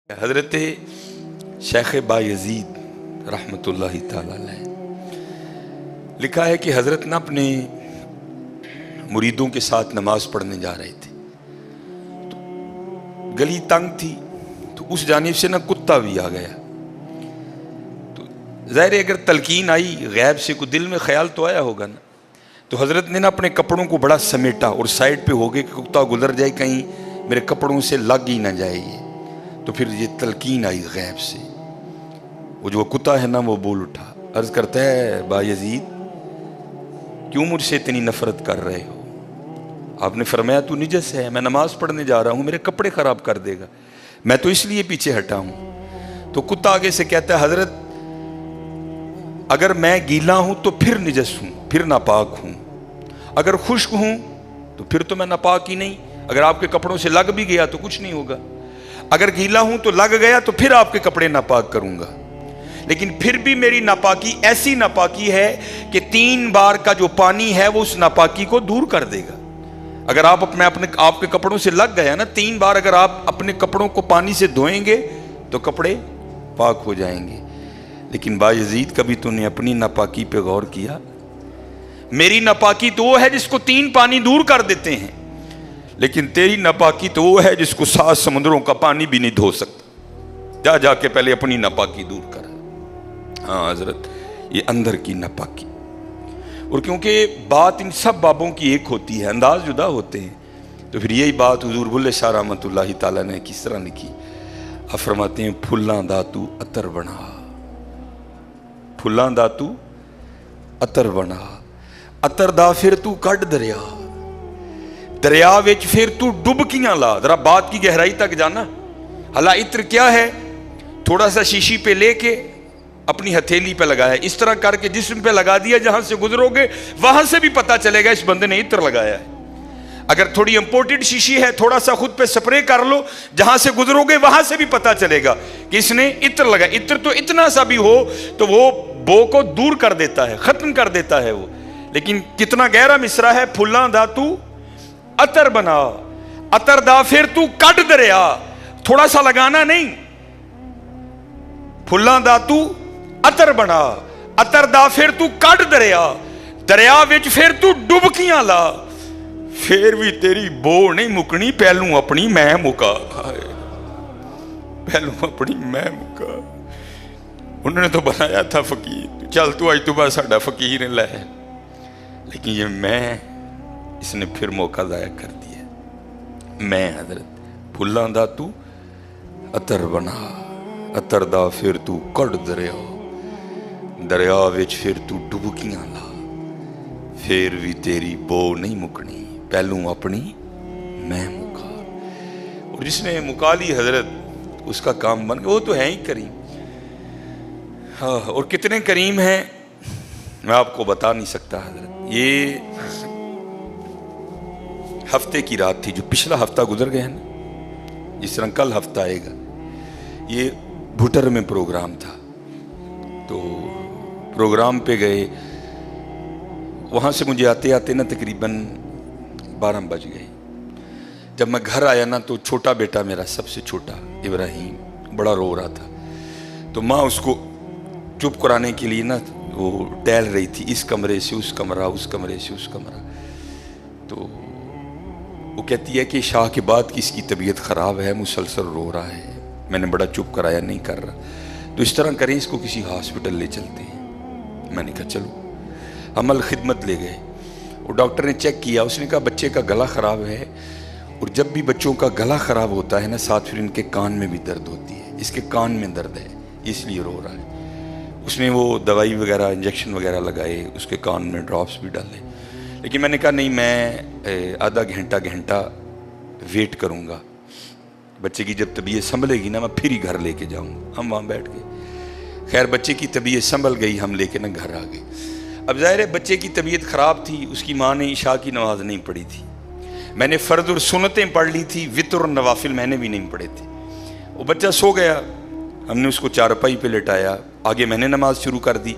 حضرت شیخ بایزید رحمتُ اللہ تعالی علیہ لکھا ہے کہ حضرت نہ اپنے مریدوں کے ساتھ نماز پڑھنے جا رہے تھے، تو گلی تنگ تھی، تو اس جانب سے نہ کتا بھی آ گیا۔ تو ظاہر ہے اگر تلقین آئی غیب سے، کوئی دل میں خیال تو آیا ہوگا نا، تو حضرت نے نا اپنے کپڑوں کو بڑا سمیٹا اور سائڈ پہ ہو گئے کہ کتا گزر جائے، کہیں میرے کپڑوں سے لگ ہی نہ جائے یہ۔ تو پھر یہ تلقین آئی غیب سے، وہ جو کتا ہے نا وہ بول اٹھا، عرض کرتا ہے بایزید کیوں مجھ سے اتنی نفرت کر رہے ہو؟ آپ نے فرمایا تو نجس ہے، میں نماز پڑھنے جا رہا ہوں، میرے کپڑے خراب کر دے گا، میں تو اس لیے پیچھے ہٹا ہوں۔ تو کتا آگے سے کہتا ہے حضرت اگر میں گیلا ہوں تو پھر نجس ہوں، پھر ناپاک ہوں، اگر خشک ہوں تو پھر تو میں ناپاک ہی نہیں، اگر آپ کے کپڑوں سے لگ بھی گیا تو کچھ نہیں ہوگا، اگر گیلا ہوں تو لگ گیا تو پھر آپ کے کپڑے ناپاک کروں گا، لیکن پھر بھی میری ناپاکی ایسی ناپاکی ہے کہ 3 بار کا جو پانی ہے وہ اس ناپاکی کو دور کر دے گا۔ اگر آپ کے کپڑوں سے لگ گیا نا 3 بار، اگر آپ اپنے کپڑوں کو پانی سے دھوئیں گے تو کپڑے پاک ہو جائیں گے۔ لیکن بایزید کبھی تو نے اپنی ناپاکی پہ غور کیا؟ میری ناپاکی تو وہ ہے جس کو 3 پانی دور کر دیتے ہیں، لیکن تیری ناپاکی تو وہ ہے جس کو 7 سمندروں کا پانی بھی نہیں دھو سکتا۔ جا کے پہلے اپنی ناپاکی دور کر۔ ہاں حضرت، یہ اندر کی ناپاکی، اور کیونکہ بات ان سب بابوں کی ایک ہوتی ہے، انداز جدا ہوتے ہیں، تو پھر یہی بات حضور بلے شاہ رحمۃ اللہ تعالیٰ نے کس طرح لکھی؟ آپ فرماتے ہیں پھلاں دا تو عطر بنا، پھلاں دا تو عطر بنا، عطر دا پھر تو کڈ دریا، دریا وچ پھر تو ڈبکیاں لا۔ ذرا بات کی گہرائی تک جانا۔ حالا عطر کیا ہے؟ تھوڑا سا شیشی پہ لے کے اپنی ہتھیلی پہ لگایا، اس طرح کر کے جسم پہ لگا دیا، جہاں سے گزرو گے وہاں سے بھی پتہ چلے گا اس بندے نے عطر لگایا ہے۔ اگر تھوڑی امپورٹڈ شیشی ہے، تھوڑا سا خود پہ سپرے کر لو، جہاں سے گزرو گے وہاں سے بھی پتہ چلے گا کہ اس نے عطر لگایا۔ عطر تو اتنا سا بھی ہو تو وہ بو کو دور کر دیتا ہے، ختم کر دیتا ہے وہ۔ لیکن کتنا گہرا مصرع ہے، پھلاں دا تو عطر بنا، عطر دا پھر تو کڈ دریا، تھوڑا سا لگانا نہیں، پھلاں دا تو عطر بنا، عطر دا پھر تو کڈ دریا، دریا وچ پھر تو ڈبکیاں لا، پھر بھی تیری بو نہیں مکنی، پہلوں اپنی میں مکا، پہلوں اپنی میں مکا۔ انہوں نے تو بنایا تھا فقیر، چل تو آج تو بعد ساڈا فقیر لے، لیکن یہ میں اس نے پھر موقع ضائع کر دیا۔ میں حضرت پھلاں دا تو عطر بنا، عطر دا پھر تو کڈ دریا، دریا وچ پھر تو ڈبکیاں لا، پھر بھی تیری بو نہیں مکنی، پہلوں اپنی میں مکا۔ اور جس نے مکا لی حضرت، اس کا کام بن گیا، وہ تو ہے ہی کریم۔ ہاں، اور کتنے کریم ہیں میں آپ کو بتا نہیں سکتا حضرت۔ یہ ہفتے کی رات تھی، جو پچھلا ہفتہ گزر گیا نا، جس طرح کل ہفتہ آئے گا، یہ بھٹر میں پروگرام تھا، تو پروگرام پہ گئے، وہاں سے مجھے آتے آتے نا تقریباً 12 بج گئے۔ جب میں گھر آیا نا تو چھوٹا بیٹا میرا، سب سے چھوٹا ابراہیم، بڑا رو رہا تھا، تو ماں اس کو چپ کرانے کے لیے نا وہ ٹہل رہی تھی، اس کمرے سے اس کمرہ، اس کمرے سے اس کمرہ، تو وہ کہتی ہے کہ شاہ کے بعد کی اس کی طبیعت خراب ہے، مسلسل رو رہا ہے، میں نے بڑا چپ کرایا، نہیں کر رہا، تو اس طرح کریں اس کو کسی ہاسپٹل لے چلتے ہیں۔ میں نے کہا چلو، عمل خدمت لے گئے، اور ڈاکٹر نے چیک کیا، اس نے کہا بچے کا گلا خراب ہے، اور جب بھی بچوں کا گلا خراب ہوتا ہے نا، ساتھ پھر ان کے کان میں بھی درد ہوتی ہے، اس کے کان میں درد ہے اس لیے رو رہا ہے۔ اس نے وہ دوائی وغیرہ انجیکشن وغیرہ لگائے، اس کے کان میں ڈراپس بھی ڈالے، لیکن میں نے کہا نہیں، میں آدھا گھنٹہ ویٹ کروں گا، بچے کی جب طبیعت سنبھلے گی نا میں پھر ہی گھر لے کے جاؤں گا۔ ہم وہاں بیٹھ گئے، خیر بچے کی طبیعت سنبھل گئی، ہم لے کے نا گھر آ گئے۔ اب ظاہر ہے بچے کی طبیعت خراب تھی، اس کی ماں نے عشاء کی نماز نہیں پڑھی تھی، میں نے فرض اور سنتیں پڑھ لی تھی، وتر اور نوافل میں نے بھی نہیں پڑھے تھے۔ وہ بچہ سو گیا، ہم نے اس کو چارپائی پہ لٹایا، آگے میں نے نماز شروع کر دی،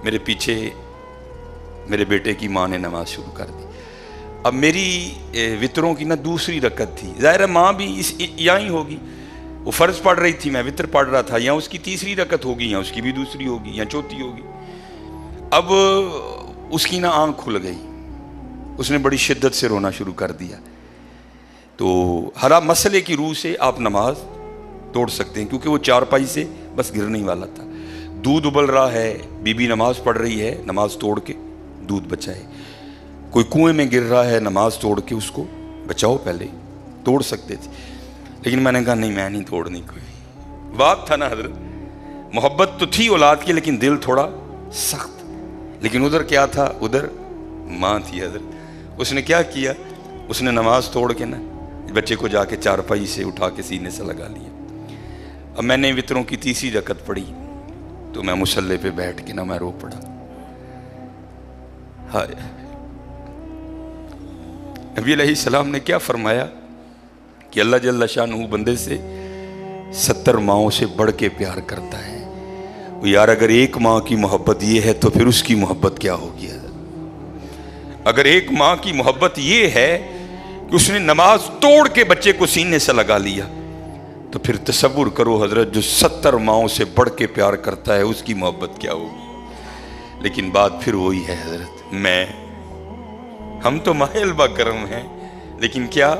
میرے پیچھے میرے بیٹے کی ماں نے نماز شروع کر دی۔ اب میری وطروں کی نا دوسری رکعت تھی، ظاہر ہے ماں بھی یہاں ہی ہوگی، वो फ़र्ज़ पढ़ रही थी, मैं वितर पढ़ रहा था, या उसकी तीसरी रकत होगी या उसकी भी दूसरी होगी या चौथी होगी। अब उसकी ना आँख खुल गई, उसने बड़ी शिद्दत से रोना शुरू कर दिया। तो हरा मसले की रूह से आप नमाज तोड़ सकते हैं, क्योंकि वो चारपाई से बस गिरने ही वाला था। दूध उबल रहा है, बीबी नमाज पढ़ रही है, नमाज तोड़ के दूध बचाए। कोई कुएं में गिर रहा है, नमाज तोड़ के उसको बचाओ, पहले तोड़ सकते थे। लेकिन मैंने कहा नहीं, मैं नहीं तोड़नी। कोई बात था ना हजरत, मोहब्बत तो थी औलाद की, लेकिन दिल थोड़ा सख्त। लेकिन उधर क्या था, उधर माँ थी हजरत। उसने क्या किया, उसने नमाज तोड़ के ना बच्चे को जाके चारपाई से उठा के सीने से लगा लिया। अब मैंने वितरों की तीसरी रकत पढ़ी तो मैं मुसल्ले पे बैठ के ना मैं रो पड़ा। हाय, नबी अलैहिस्सलाम ने क्या फरमाया कि अल्लाह जल्ल शानहू बंदे से 70 माओं से बढ़ के प्यार करता है। यार अगर एक माँ की मोहब्बत ये है तो फिर उसकी मोहब्बत क्या होगी। अगर एक माँ की मोहब्बत ये है कि उसने नमाज तोड़ के बच्चे को सीने से लगा लिया, तो फिर तसव्वुर करो हजरत, जो 70 माओं से बढ़ के प्यार करता है उसकी मोहब्बत क्या होगी। लेकिन बात फिर वही है हजरत, हम तो मायल बा करम हैं, लेकिन क्या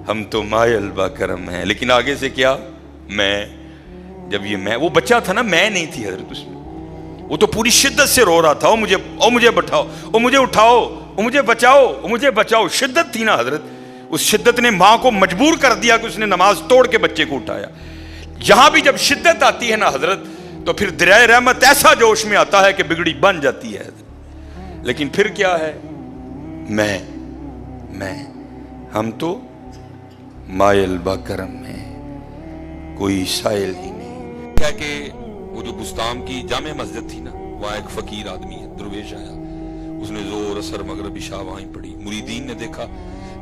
हम तो मायल बा करम हैं, लेकिन आगे से क्या जब ये वो बच्चा था ना, मैं नहीं थी हजरत उसमें। वो तो पूरी शिद्दत से रो रहा था, ओ मुझे बैठाओ, ओ मुझे उठाओ, ओ मुझे बचाओ, ओ मुझे बचाओ। शिद्दत थी ना हजरत, उस शिद्दत ने माँ को मजबूर कर दिया कि उसने नमाज तोड़ के बच्चे को उठाया। यहां भी जब शिद्दत आती है ना हजरत, तो फिर दरिया रहमत ऐसा जोश में आता है कि बिगड़ी बन जाती है। लेकिन फिर क्या है, हम तो मायल बा करम में, कोई साइल ही नहीं। क्या कि वो जो बुस्ताम की जामे मस्जिद थी ना, वहाँ एक फकीर आदमी है, दरवेश आया, उसने जोर असर मगरब इशा वहीं पढ़ी। मुरीदीन ने देखा,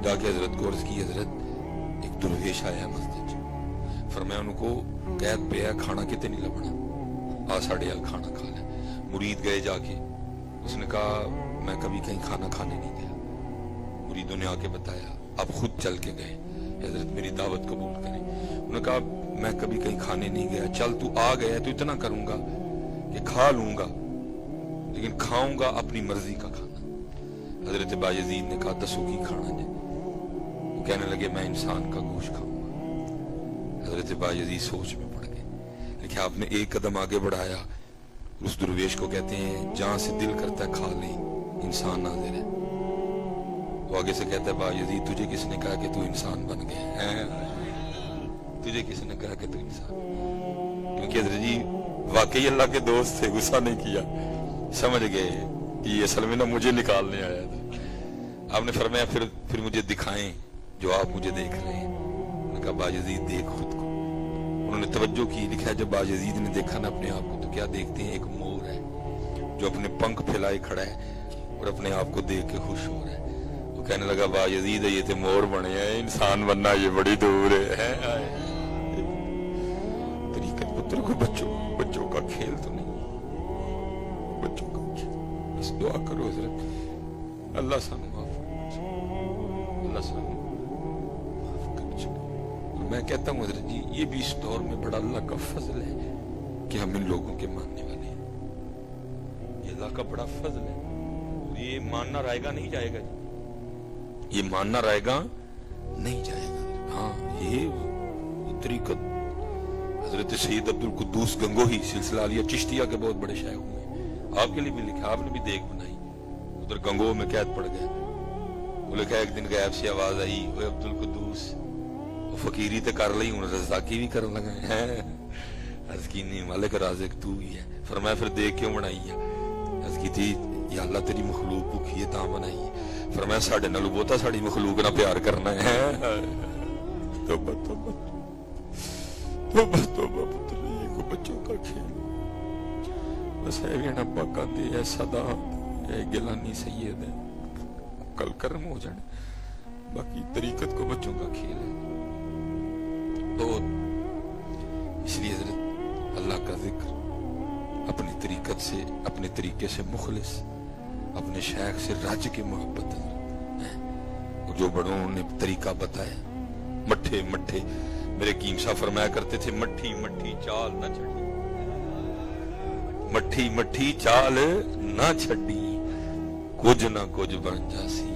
जाके हजरत को अर्ज की, हजरत एक दरवेश आया मस्जिद, फरमाया उनको कैद पे है, खाना कितने नहीं लबना, आ साढ़े हाल खाना खा ले। मुरीद गए जाके, उसने कहा मैं कभी कहीं खाना खाने नहीं गया। मुरीदों ने आके बताया, अब खुद चल के गए, हजरत मेरी दावत कबूल करें। उन्होंने कहा मैं कभी कहीं खाने नहीं गया, चल तू आ गया तो इतना करूंगा कि खा लूंगा, लेकिन खाऊंगा अपनी मर्जी का खाना। हजरत बायजीद ने कहा दसो की खाना है। वो कहने लगे मैं इंसान का गोश्त खाऊंगा। हजरत बायजीद सोच में पड़ गए, लेकिन आपने एक कदम आगे बढ़ाया। उस दुर्वेश को कहते हैं जहां से दिल करता है खा ले, इंसान नाज़िर है। वो आगे से कहता है बायजीद तुझे किसने कहा कि तू इंसान बन गया है, तुझे किसने कहा कि तू इंसान। क्योंकि हजरत जी वाकई अल्लाह के दोस्त थे, गुस्सा नहीं किया, समझ गए कि ये असल में ना मुझे निकालने आया था। आपने फरमाया फिर मुझे दिखाएं जो आप मुझे देख रहे हैं। उन्होंने कहा बायजीद देख खुद को। उन्होंने तवज्जो की, लिखा है जब बायजीद ने देखा ना अपने आप को, तो क्या देखते हैं, एक मोर है जो अपने पंख फैलाए खड़ा है और अपने आप को देख के खुश हो रहा है। वो कहने लगा बायजीद ये तो मोर बने हैं, इंसान बनना ये बड़ी दूर है। तरीकत पुत्र को बच्चों का खेल तो नहीं, बच्चों का खेल। बस दुआ करो हजरत, अल्लाह सानू माफ करे, अल्लाह सानू माफ करे। मैं कहता हूँ हजरत जी ये भी इस दौर में बड़ा अल्लाह का फजल है कि हम इन लोगों के मानने वाले हैं। ये अल्लाह का बड़ा फजल है। ये मानना रहेगा नहीं जाएगा जी, ये मानना रहेगा नहीं जाएगा। हाँ ये तरीकत हजरत सैयद अब्दुल कुद्दूस गंगोही सिलसिला अलिया चिश्तिया के बहुत बड़े शायख हुए, आपके लिए भी लिखा, आपने भी देख बनाई। उधर गंगोह में कैद पड़ गया, वो लिखा एक दिन गैब से आवाज आई, ओए अब्दुल कुद्दूस फकीरी तो कर ली, हूं रज़ाकी भी करने लगे हैं। अर्ज की नहीं मालिक राज़िक तू ही है। फरमाया फिर देख क्यों बनाई है। अर्ज की थी या अल्लाह तेरी मखलूक भुखी है तां बनाई है। फरमाया साडे नाल बहुता साडी मखलूक ना प्यार करना है। तौबा तौबा तौबा तौबा पुत्र, ये को बच्चों का खेल। बस है भी ना पाका दे ऐसा दा ये गिलानी सैयद है, कल कर्म हो जाने, बाकी तरीकत को बच्चों का खेल है। तो इसलिए हजरत अल्लाह का जिक्र अपनी तरीकत से, अपने तरीके से मुखलिस, अपने शेख से राज की मोहब्बत है। जो बड़ों ने तरीका बताया, मट्ठे मट्ठे मेरे कीम साहब फरमाया करते थे, मट्ठी मट्ठी चाल ना छड़ी, मट्ठी मट्ठी चाल ना छड़ी, कुछ ना कुछ बन जासी,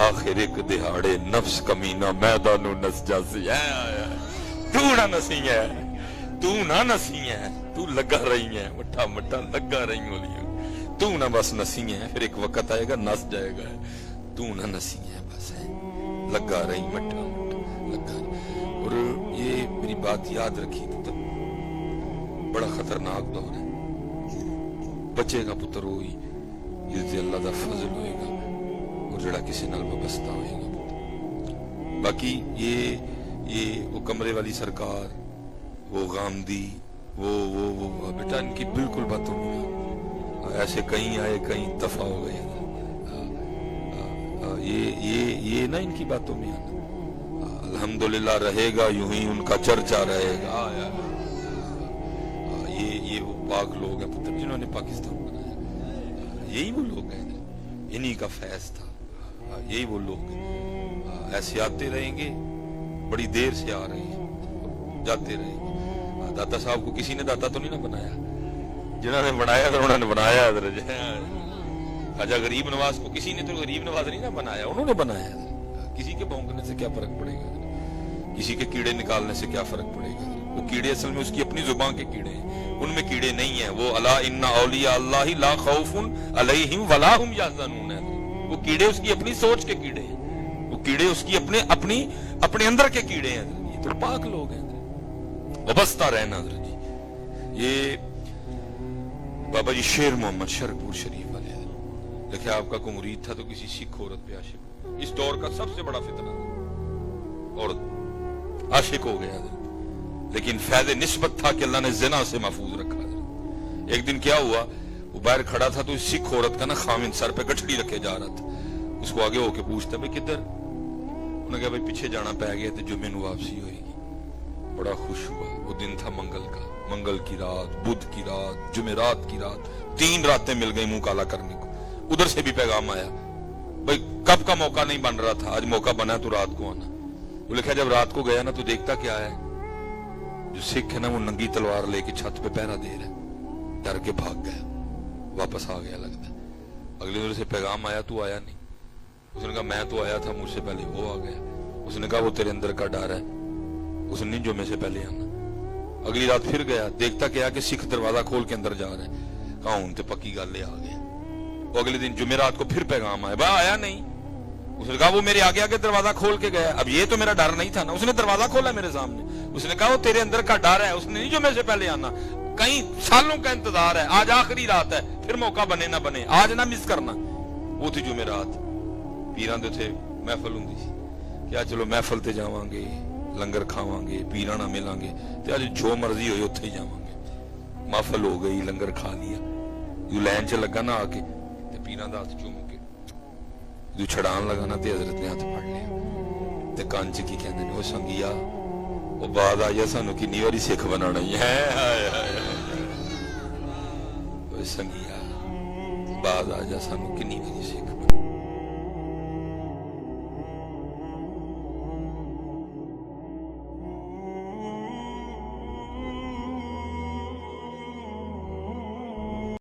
आखिर एक दिहाड़े नफ्स कमीना मैदानों नस जासी। तू ना नसी है, तू ना नसी है, तू लगा रही है मट्ठा मट्ठा लगा रही होली, तू ना बस नसी है, फिर एक वक्त आएगा नस जाएगा, तू ना नसी है बस है लगा रही मट्ठा मट्ठा लगा। और ये मेरी बात याद रखी तो बड़ा खतरनाक दौर है, बचेगा पुत्र होई जिस अल्लाह दा फजल होएगा और जड़ा किसी नाल वाबस्ता होएगा पुत्र। बाकी ये वो कमरे वाली सरकार, वो गामदी, वो बेटा इनकी बिल्कुल बातों में ऐसे कहीं आए कहीं दफा हो गए, ये ना इनकी बातों में आना। अल्हम्दुलिल्लाह रहेगा यूं ही उनका चर्चा रहेगा। ये वो पाक लोग हैं पुत्र जिन्होंने पाकिस्तान बनाया, यही वो लोग हैं, इन्हीं का फैज था, यही वो लोग ऐसे आते रहेंगे, बड़ी देर से आ रहे हैं, जाते रहेंगे। दाता साहब को किसी ने दाता तो नहीं ना बनाया, जिन्होंने बनाया तो उन्होंने बनाया। ख्वाजा गरीब नवाज को किसी ने तो गरीब नवाज नहीं ना बनाया, उन्होंने बनाया। किसी के भौंकने से क्या फर्क पड़ेगा, किसी के कीड़े निकालने से क्या फर्क पड़ेगा। वो कीड़े असल में उसकी अपनी जुबान के कीड़े हैं, उनमें कीड़े नहीं है। वो अला इन्ना औलिया अल्लाहि ला खौफुन अलैहिम वला हुम यहज़नून है, वो कीड़े उसकी अपनी सोच के कीड़े हैं, वो कीड़े उसकी अपने अंदर के कीड़े हैं। ये तो पाक लोग हैं, वाबस्ता रहना जी। ये बाबा जी शेर मोहम्मद शरकपुर शरीफ वाले देखिए, आपका कोई मुरीद था तो किसी सिख औरत पे आशिक, इस दौर का सबसे बड़ा फितना, औरत आशिक हो गया, लेकिन फैज़े निस्बत था कि अल्लाह ने ज़िना से महफूज रखा। एक दिन क्या हुआ, वो बाहर खड़ा था तो इस सिख औरत का ना खामिन सर पे गठड़ी रखे जा रहा था, उसको आगे होके पूछता भाई किधर, उन्होंने कहा भाई पीछे जाना पै गया तो जुम्मे को वापसी होगी। बड़ा खुश हुआ, वो दिन था मंगल का, मंगल की रात, बुध की रात, जुमेरात की रात, 3 रातें मिल गई मुंह काला करने को। उधर से भी पैगाम आया, भाई कब का मौका नहीं बन रहा था, आज मौका बना तो रात को आना। वो लिखा जब रात को गया ना तो देखता क्या है, जो सिख है ना वो नंगी तलवार लेके छत पे पहरा दे रहा है, डर के भाग गया, वापस आ गया लगता है। अगले दिन से पैगाम आया, तू आया नहीं। उसने कहा मैं तो आया था, मुझसे पहले वो आ गया। उसने कहा वो तेरे अंदर का डर है, उसने नहीं जुम्मे से पहले आना। अगली रात फिर गया, देखता क्या कि सिख दरवाजा खोल के अंदर जा रहा है, कहा हूं तो पक्की गल आ गया। वो अगले दिन जुमेरात को फिर पैगाम आया, भाई आया नहीं। उसने कहा वो मेरे आगे आगे दरवाजा खोल के गया, अब ये तो मेरा डर नहीं था ना, उसने दरवाजा खोला मेरे सामने। उसने कहा वो तेरे अंदर का डर है, उसने नहीं जुम्मे से पहले आना, कई सालों का इंतजार है, आज आखिरी रात है, फिर मौका बने ना बने, आज ना मिस करना। वो थी जुमेरात, पीरां दे थे महफल हुंदी सी, क्या चलो महफल ते जावांगे, लंगर खावांगे, पीरां नाल मिलांगे, ते अज जो मर्जी होए उत्थे ही जावांगे। महफल हो गई, लंगर खा लिया, जो लैन च लगा ना आके ते पीरां दा हाथ चूम के जो छड़ान लगा ना ते हजरत ने हाथ फड़ लिया ते कान च की कहंदे ने, ओ संगिया ओ बाद आ जा, सानू किन्नी वारी सिख बनाना ही है, ओ संगिया बाद आ जा, सानू किन्नी वारी सिख बनाना।